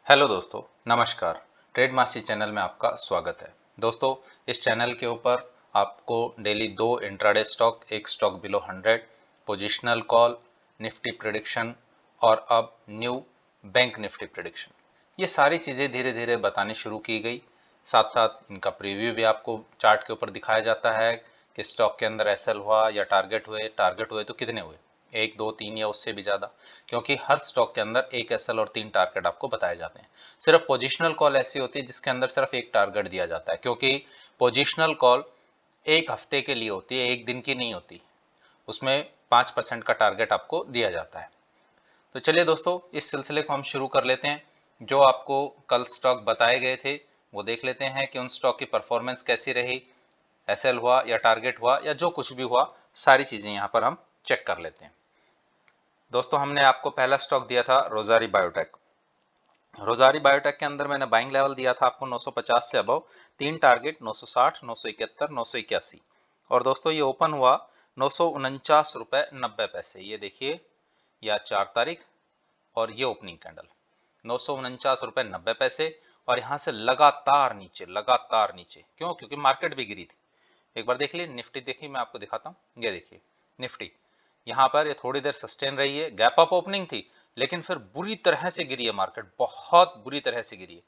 Hello दोस्तों, नमस्कार। Trade master channel में आपका स्वागत है। दोस्तों, इस चैनल के ऊपर आपको डेली दो इंट्राडे स्टॉक, एक stock below 100, positional call, Nifty prediction और अब न्यू बैंक निफ्टी प्रेडिक्शन, ये सारी चीज़ें धीरे धीरे बतानी शुरू की गई। साथ साथ इनका प्रीव्यू भी आपको चार्ट के ऊपर दिखाया जाता है कि स्टॉक के अंदर एसएल हुआ या टारगेट हुए तो कितने हुए, एक दो तीन या उससे भी ज़्यादा, क्योंकि हर स्टॉक के अंदर एक एसएल और तीन टारगेट आपको बताए जाते हैं। सिर्फ पोजिशनल कॉल ऐसी होती है जिसके अंदर सिर्फ एक टारगेट दिया जाता है, क्योंकि पोजिशनल कॉल एक हफ्ते के लिए होती है, एक दिन की नहीं होती। उसमें 5% का टारगेट आपको दिया जाता है। तो चलिए दोस्तों, इस सिलसिले को हम शुरू कर लेते हैं। जो आपको कल स्टॉक बताए गए थे वो देख लेते हैं कि उन स्टॉक की परफॉर्मेंस कैसी रही, एसएल हुआ या टारगेट हुआ या जो कुछ भी हुआ, सारी चीज़ें यहाँ पर हम चेक कर लेते हैं। दोस्तों, हमने आपको पहला स्टॉक दिया था रोजारी बायोटेक। रोजारी बायोटेक के अंदर मैंने बाइंग लेवल दिया था आपको 950 से अबव, तीन टारगेट 960, 971, 981। और दोस्तों ये ओपन हुआ 949 रुपए 90 पैसे। ये देखिए, या 4 तारीख और ये ओपनिंग कैंडल 949 रुपए 90 पैसे। और यहाँ से लगातार नीचे, लगातार नीचे। क्यों? क्योंकि मार्केट भी गिरी थी। एक बार देख लीजिए निफ्टी, देखिए मैं आपको दिखाता हूँ। ये देखिए निफ्टी, यहाँ पर ये थोड़ी देर सस्टेन रही है, गैप अप ओपनिंग थी, लेकिन फिर बुरी तरह से गिरी है मार्केट, बहुत बुरी तरह से गिरी है।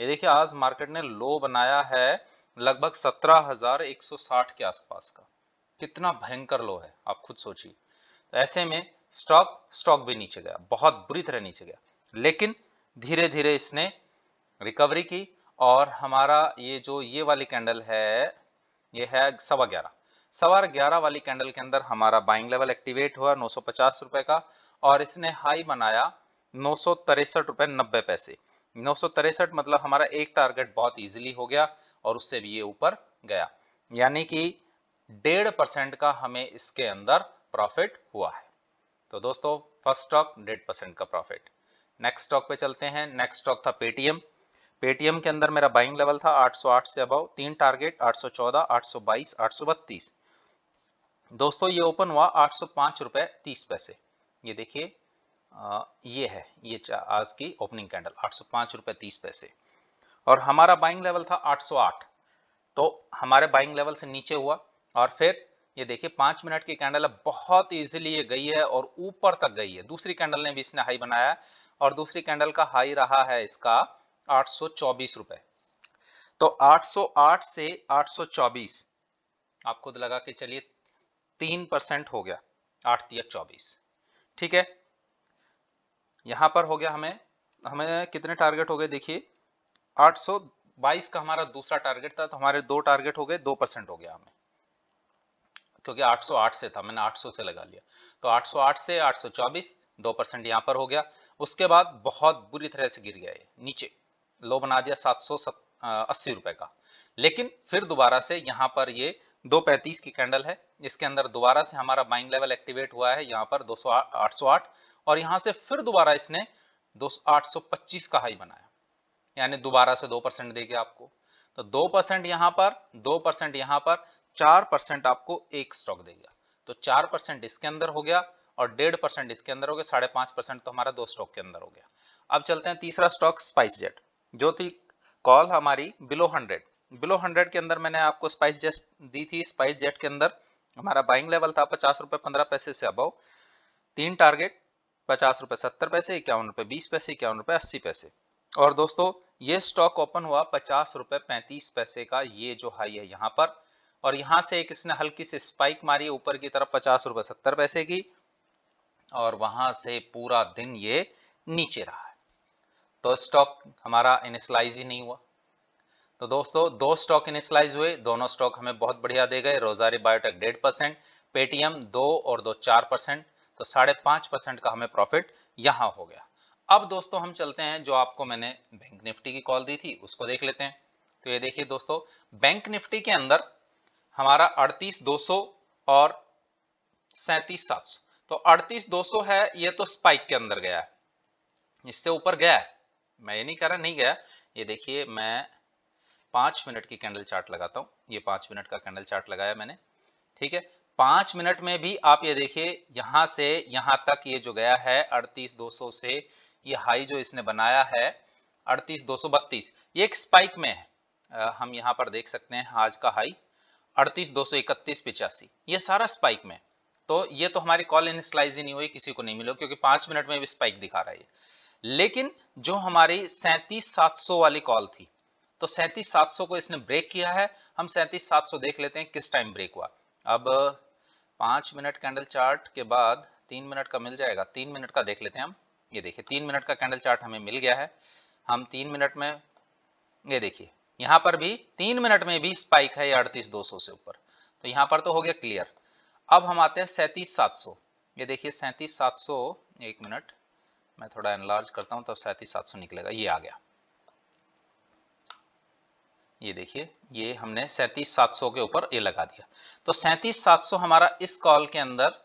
ये देखिए आज मार्केट ने लो बनाया है लगभग 17,160 के आसपास का। कितना भयंकर लो है, आप खुद सोचिए। तो ऐसे में स्टॉक भी नीचे गया, बहुत बुरी तरह नीचे गया, लेकिन धीरे धीरे इसने रिकवरी की। और हमारा ये वाली कैंडल है, ये है 11:15। 11:15 वाली कैंडल के अंदर हमारा बाइंग लेवल एक्टिवेट हुआ 950 रुपए का, और इसने हाई बनाया 963 रुपए 90 पैसे। 963 मतलब हमारा एक टारगेट बहुत इजीली हो गया और उससे भी ये ऊपर गया, यानी कि 1.5% का हमें इसके अंदर प्रॉफिट हुआ है। तो दोस्तों, फर्स्ट स्टॉक 1.5% का प्रॉफिट। नेक्स्ट स्टॉक पे चलते हैं। नेक्स्ट स्टॉक था पेटीएम। पेटीएम के अंदर मेरा बाइंग लेवल था 808 से अबव, तीन टारगेट 814, 822, 832। दोस्तों ये ओपन हुआ 805 रुपए 30 पैसे। ये देखिए, ये है, ये आज की ओपनिंग कैंडल 805 रुपए 30 पैसे। और हमारा बाइंग लेवल था 808, तो हमारे बाइंग लेवल से नीचे हुआ। और फिर ये देखिए 5 मिनट की कैंडल है, बहुत इजीली ये गई है और ऊपर तक गई है। दूसरी कैंडल ने भी इसने हाई बनाया है, और दूसरी कैंडल का हाई रहा है इसका 824 रुपए। तो 808 से 824, आप खुद लगा के चलिए, 3% हो गया, 8 या 24। ठीक है, यहां पर हो गया। हमें हमें कितने टारगेट हो गए देखिए, 822 का हमारा दूसरा टारगेट था, तो हमारे दो टारगेट हो गए, 2% हो गया हमें, क्योंकि 808 से था, मैंने 800 से लगा लिया। तो 808 से 824, 2% यहां पर हो गया। उसके बाद बहुत बुरी तरह से गिर गया, ये नीचे लो बना दिया 780 रुपए का। लेकिन फिर दोबारा से यहाँ पर ये 235 की कैंडल है, इसके अंदर दोबारा से हमारा बाइंग लेवल एक्टिवेट हुआ है यहाँ पर 808। और यहाँ से फिर दोबारा इसने 825 का हाई बनाया, यानी दोबारा से 2% देगा आपको। तो 2% यहाँ पर, 2% यहाँ पर, 4% आपको एक स्टॉक देगा। तो 4% इसके अंदर हो गया और 1.5% इसके अंदर हो गया, 5.5% तो हमारा दो स्टॉक के अंदर हो गया। अब चलते हैं तीसरा स्टॉक, स्पाइस जेट, जो थी कॉल हमारी बिलो 100। बिलो 100 के अंदर मैंने आपको स्पाइस जेट दी थी। स्पाइस जेट के अंदर हमारा बाइंग लेवल था 50 रुपए 15 पैसे से अबव, तीन टारगेट 50 रुपए 70 पैसे, 51 रुपए 20 पैसे, 51 रुपए 80 पैसे। और दोस्तों ये स्टॉक ओपन हुआ 50 रुपए 35 पैसे का, ये जो हाई है यहाँ पर। और यहाँ से एक इसने हल्की सी स्पाइक मारी ऊपर की तरफ 50 रुपए 70 पैसे की, और वहां से पूरा दिन ये नीचे रहा है। तो स्टॉक हमारा इनिशलाइज ही नहीं हुआ। तो दोस्तों दो स्टॉक इनिशलाइज हुए, दोनों स्टॉक हमें बहुत बढ़िया दे गए। रोजारी बायोटेक 1.5%, पेटीएम 2 और 2 4%, तो 5.5% का हमें प्रॉफिट यहां हो गया। अब दोस्तों हम चलते हैं, जो आपको मैंने बैंक निफ्टी की कॉल दी थी उसको देख लेते हैं। तो ये देखिए दोस्तों, बैंक निफ्टी के अंदर हमारा 38,200 और 37,700। तो 38,200 है, ये तो स्पाइक के अंदर गया है, इससे ऊपर गया है, मैं ये नहीं कह रहा नहीं गया। ये देखिए, मैं 5 मिनट की कैंडल चार्ट लगाता हूं। ये 5 मिनट का कैंडल चार्ट लगाया मैंने, ठीक है। 5 मिनट में भी आप ये देखिए, यहां से यहां तक ये जो गया है 38,200 से, ये हाई जो इसने बनाया है 38,232, ये एक स्पाइक में है। हम यहाँ पर देख सकते हैं आज का हाई 38,231.85, ये सारा स्पाइक में। तो ये तो हमारी कॉल इनिशियलाइज ही नहीं हुई, किसी को नहीं मिलो, क्योंकि 5 मिनट में भी स्पाइक दिखा रहा है। लेकिन जो हमारी 37,700 वाली कॉल थी, तो 37,700 को इसने ब्रेक किया है। हम 37,700 देख लेते हैं किस टाइम ब्रेक हुआ। अब 5 मिनट कैंडल चार्ट के बाद 3 मिनट का मिल जाएगा, 3 मिनट का देख लेते हैं हम। ये देखिए 3 मिनट का कैंडल चार्ट हमें मिल गया है। हम 3 मिनट में, ये देखिए यहां पर भी 3 मिनट में भी स्पाइक है 38,200 से ऊपर, तो यहां पर तो हो गया क्लियर। अब हम आते हैं 37,700, ये देखिए 37,700, एक मिनट मैं थोड़ा एनलार्ज करता हूं तब 37,700 निकलेगा। ये आ गया, ये देखिए ये हमने 37,700 के ऊपर ये लगा दिया। तो 37,700 हमारा इस कॉल के अंदर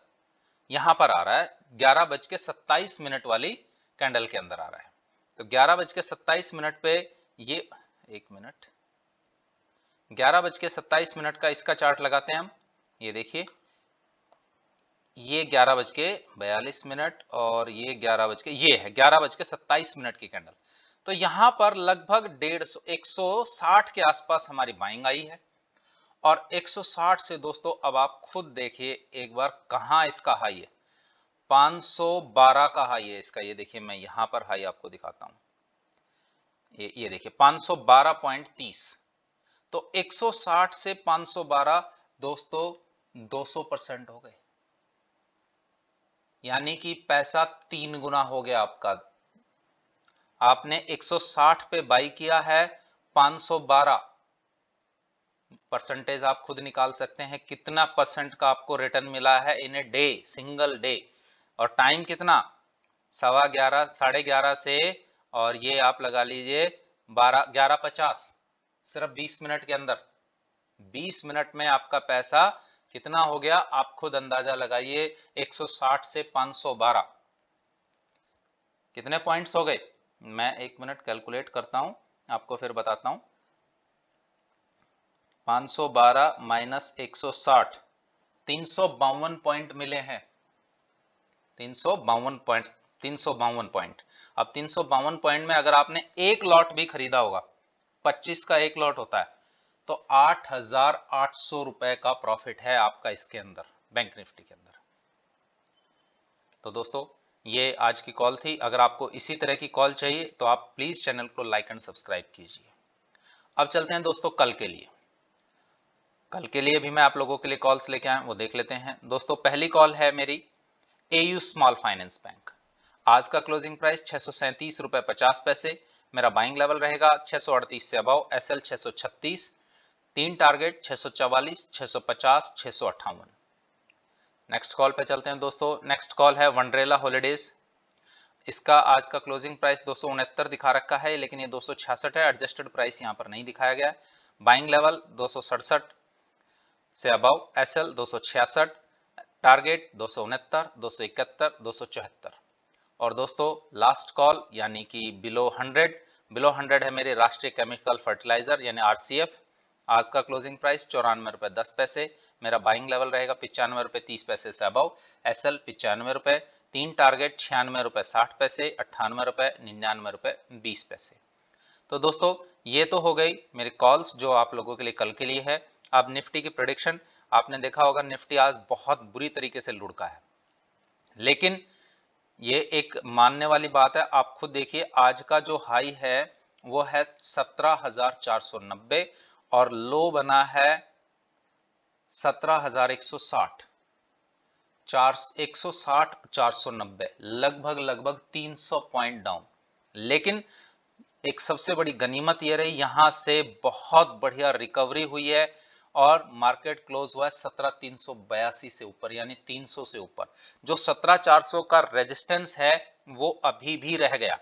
यहां पर आ रहा है 11:27 वाली कैंडल के अंदर आ रहा है। तो 11:27 पे ये, एक मिनट, 11:27 का इसका चार्ट लगाते हैं हम। ये देखिए ये 11:42 और ये 11 ये है 11:27 की कैंडल। तो यहां पर लगभग 160 के आसपास हमारी बाइंग आई है। और 160 से दोस्तों अब आप खुद देखिए एक बार कहां इसका हाई है, 512 का हाई है इसका। ये देखिए मैं यहां पर हाई आपको दिखाता हूं, ये देखिए 512.30। तो 160 से 512 दोस्तों 200% हो गए, यानी कि पैसा 3 गुना हो गया आपका। आपने 160 पे बाई किया है, 512 परसेंटेज आप खुद निकाल सकते हैं कितना परसेंट का आपको रिटर्न मिला है इन ए डे, सिंगल डे। और टाइम कितना, 11:15, 11:30 से, और ये आप लगा लीजिए 11:50, सिर्फ 20 मिनट के अंदर। 20 मिनट में आपका पैसा कितना हो गया आप खुद अंदाजा लगाइए। 160 से 512 कितने पॉइंट्स हो गए, मैं एक मिनट कैलकुलेट करता हूं आपको फिर बताता हूं। 512 माइनस 160, 352 पॉइंट मिले हैं, 352 पॉइंट, 352 पॉइंट। अब 352 पॉइंट में अगर आपने एक लॉट भी खरीदा होगा, 25 का एक लॉट होता है, तो 8,800 रुपए का प्रॉफिट है आपका इसके अंदर, बैंक निफ्टी के अंदर। तो दोस्तों ये आज की कॉल थी। अगर आपको इसी तरह की कॉल चाहिए तो आप प्लीज चैनल को लाइक एंड सब्सक्राइब कीजिए। अब चलते हैं दोस्तों कल के लिए। कल के लिए भी मैं आप लोगों के लिए कॉल्स लेके आया, वो देख लेते हैं दोस्तों। पहली कॉल है मेरी एयू स्मॉल फाइनेंस बैंक। आज का क्लोजिंग प्राइस 637 रुपए 50 पैसे। मेरा बाइंग लेवल रहेगा 638 से above, SL 636, 3 target 644, 650, 658। Next call पे चलते हैं दोस्तों। नेक्स्ट कॉल है वंडरेला हॉलीडेज। इसका आज का क्लोजिंग प्राइस 269 दिखा रखा है, लेकिन ये 266 है, एडजस्टेड प्राइस यहाँ पर नहीं दिखाया गया। बाइंग लेवल 267 से अबव, एसएल 266, टारगेट 269, 271, 274। और दोस्तों लास्ट कॉल यानी कि बिलो 100, बिलो 100 है मेरे राष्ट्रीय केमिकल फर्टिलाइजर यानी आरसीएफ। आज का क्लोजिंग प्राइस 94 रुपए 10 पैसे। मेरा बाइंग लेवल रहेगा 95 रुपए 30 पैसे से अबव, एसएल 95 रुपए, 3 टारगेट 96 रुपए 60 पैसे, 98 रुपए, 99 रुपए 20 पैसे। तो दोस्तों ये तो हो गई मेरी कॉल्स जो आप लोगों के लिए कल के लिए है। अब निफ्टी की प्रेडिक्शन, आपने देखा होगा निफ्टी आज बहुत बुरी तरीके से लुढ़का है, लेकिन ये एक मानने वाली बात है। आप खुद देखिए आज का जो हाई है वो है 17,490 और लो बना है 17,160, 160 490, लगभग 300 पॉइंट डाउन। लेकिन एक सबसे बड़ी गनीमत ये रही, यहां से बहुत बढ़िया रिकवरी हुई है और मार्केट क्लोज हुआ है 17,382 से ऊपर, यानी 300 से ऊपर। जो 17,400 का रेजिस्टेंस है वो अभी भी रह गया,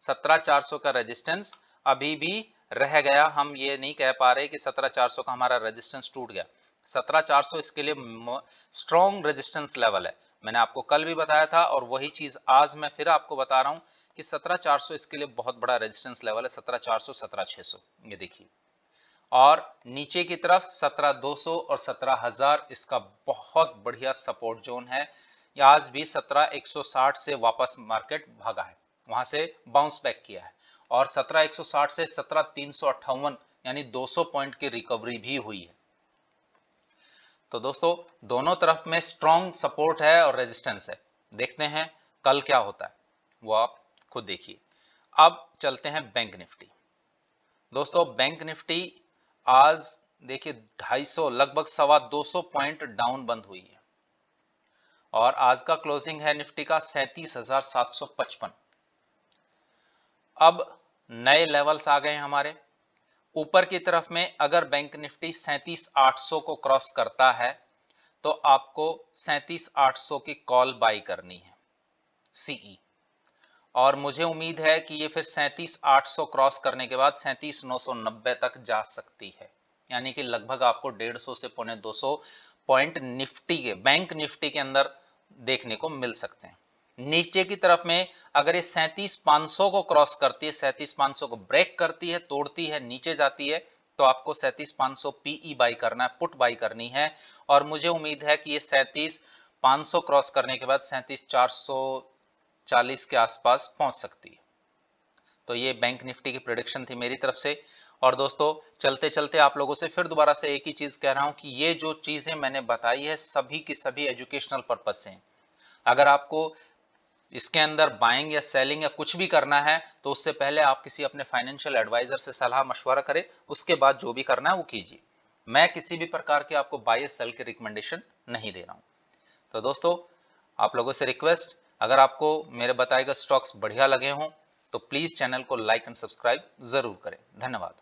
17,400 का रेजिस्टेंस अभी भी रह गया। हम ये नहीं कह पा रहे कि 17,400 का हमारा रेजिस्टेंस टूट गया। 17,400 इसके लिए स्ट्रॉन्ग रेजिस्टेंस लेवल है। मैंने आपको कल भी बताया था और वही चीज आज मैं फिर आपको बता रहा हूं कि 17,400 इसके लिए बहुत बड़ा रेजिस्टेंस लेवल है, 17,400, 17,600, ये देखिए। और नीचे की तरफ 17,200 और 17,000 इसका बहुत बढ़िया सपोर्ट जोन है। आज भी 17,160 से वापस मार्केट भागा है, वहां से बाउंस बैक किया है। और 17,160 से 17,358 यानी 200 पॉइंट की रिकवरी भी हुई है। तो दोस्तों दोनों तरफ में स्ट्रॉन्ग सपोर्ट है और रेजिस्टेंस है। देखते हैं कल क्या होता है, वो आप खुद देखिए। अब चलते हैं बैंक निफ्टी। दोस्तों बैंक निफ्टी आज देखिए 250 लगभग 225 पॉइंट डाउन बंद हुई है और आज का क्लोजिंग है निफ्टी का 37,755। अब नए लेवल्स आ गए हमारे ऊपर की तरफ में। अगर बैंक निफ्टी 37,800 को क्रॉस करता है तो आपको 37,800 की कॉल बाई करनी है सीई, और मुझे उम्मीद है कि ये फिर 37,800 क्रॉस करने के बाद 37,990 तक जा सकती है, यानी कि लगभग आपको 150 से पौने 200 पॉइंट निफ्टी के बैंक निफ्टी के अंदर देखने को मिल सकते हैं। नीचे की तरफ में अगर ये 37,500 को क्रॉस करती है, 37,500 को ब्रेक करती है, तोड़ती है, नीचे जाती है, तो आपको 37,500 पीई बाई करना है, पुट बाई करनी है। और मुझे उम्मीद है कि ये 37,500 क्रॉस करने के बाद 37,440 के आसपास पहुंच सकती है। तो ये बैंक निफ्टी की प्रेडिक्शन थी मेरी तरफ से। और दोस्तों चलते चलते आप लोगों से फिर दोबारा से एक ही चीज कह रहा हूं कि ये जो चीजें मैंने बताई है सभी की सभी एजुकेशनल पर्पज से हैं। अगर आपको इसके अंदर बाइंग या सेलिंग या कुछ भी करना है तो उससे पहले आप किसी अपने फाइनेंशियल एडवाइजर से सलाह मशवरा करें, उसके बाद जो भी करना है वो कीजिए। मैं किसी भी प्रकार के आपको बाय या सेल की रिकमेंडेशन नहीं दे रहा हूं। तो दोस्तों आप लोगों से रिक्वेस्ट, अगर आपको मेरे बताए गए स्टॉक्स बढ़िया लगे हों तो प्लीज चैनल को लाइक एंड सब्सक्राइब जरूर करें। धन्यवाद।